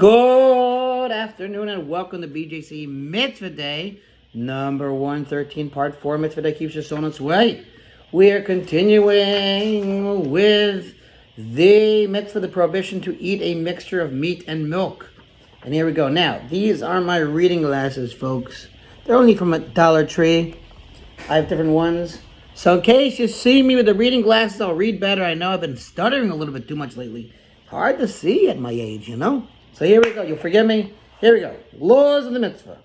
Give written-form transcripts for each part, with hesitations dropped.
Good afternoon and welcome to BJC Mitzvah Day, number 113, part 4, Mitzvah Day keeps us on its way. We are continuing with the mitzvah, the prohibition to eat a mixture of meat and milk. And here we go. Now, these are my reading glasses, folks. They're only from a Dollar Tree. I have different ones. So in case you see me with the reading glasses, I'll read better. I know I've been stuttering a little bit too much lately. Hard to see at my age, you know? So here we go. You'll forgive me. Here we go. Laws of the mitzvah.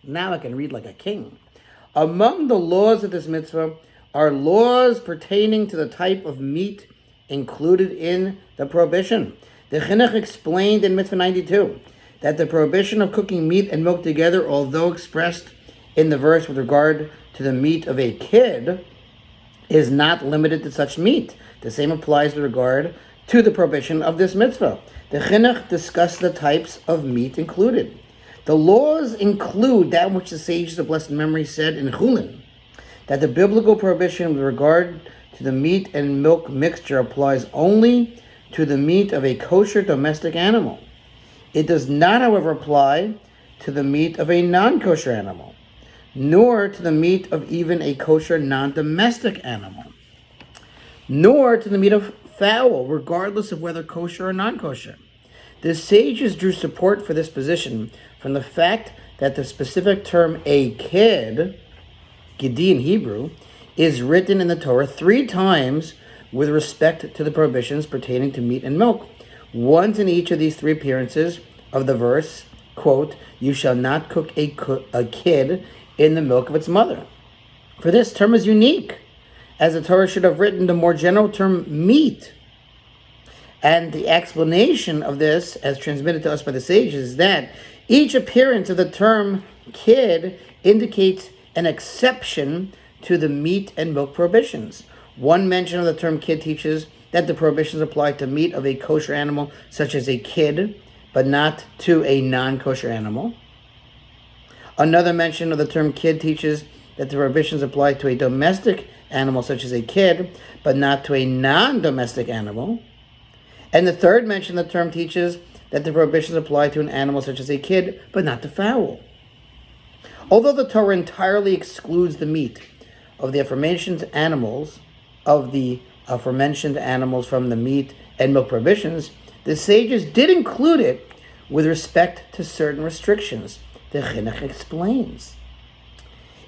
Now I can read like a king. Among the laws of this mitzvah are laws pertaining to the type of meat included in the prohibition. The Chinuch explained in Mitzvah 92 that the prohibition of cooking meat and milk together, although expressed in the verse with regard to the meat of a kid, is not limited to such meat. The same applies with regard to the prohibition of this mitzvah. The Chinuch discussed the types of meat included. The laws include that which the sages of blessed memory said in Chulin, that the biblical prohibition with regard to the meat and milk mixture applies only to the meat of a kosher domestic animal. It does not, however, apply to the meat of a non-kosher animal, nor to the meat of even a kosher non-domestic animal, nor to the meat of fowl, regardless of whether kosher or non-kosher. The sages drew support for this position from the fact that the specific term "a kid," gidi in Hebrew, is written in the Torah 3 times with respect to the prohibitions pertaining to meat and milk. Once in each of these 3 appearances of the verse, quote, "You shall not cook a kid in the milk of its mother." For this term is unique, as the Torah should have written the more general term meat. And the explanation of this, as transmitted to us by the sages, is that each appearance of the term kid indicates an exception to the meat and milk prohibitions. One mention of the term kid teaches that the prohibitions apply to meat of a kosher animal, such as a kid, but not to a non-kosher animal. Another mention of the term kid teaches that the prohibitions apply to a domestic animal such as a kid, but not to a non-domestic animal. And the third mention of the term teaches that the prohibitions apply to an animal such as a kid, but not to fowl. Although the Torah entirely excludes the meat of the aforementioned animals from the meat and milk prohibitions, the sages did include it with respect to certain restrictions. The Chinuch explains.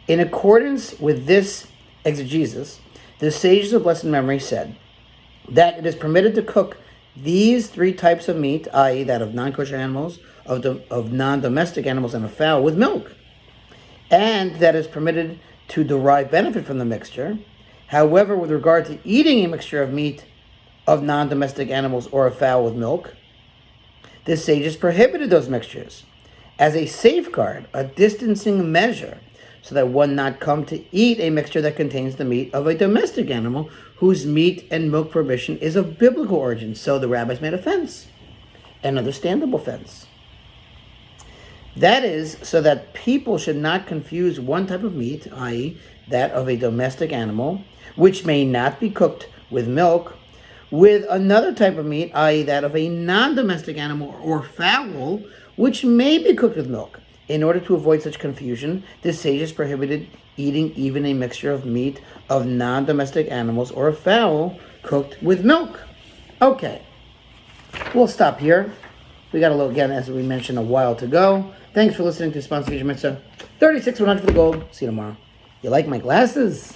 In accordance with this exegesis, the sages of blessed memory said that it is permitted to cook these 3 types of meat, i.e. that of non-kosher animals, of non-domestic animals, and of fowl, with milk, and that is permitted to derive benefit from the mixture. However, with regard to eating a mixture of meat of non-domestic animals or of fowl with milk, the sages prohibited those mixtures as a safeguard, a distancing measure, so that one not come to eat a mixture that contains the meat of a domestic animal whose meat and milk prohibition is of biblical origin. So the rabbis made a fence, an understandable fence. That is, so that people should not confuse one type of meat, i.e. that of a domestic animal, which may not be cooked with milk, with another type of meat, i.e. that of a non-domestic animal or fowl, which may be cooked with milk. In order to avoid such confusion, the sages prohibited eating even a mixture of meat of non-domestic animals or of fowl cooked with milk. Okay, we'll stop here. We got a little, again, as we mentioned, a while to go. Thanks for listening to Sponsor BJC Mitzvah 36 100 for the gold. See you tomorrow. You like my glasses?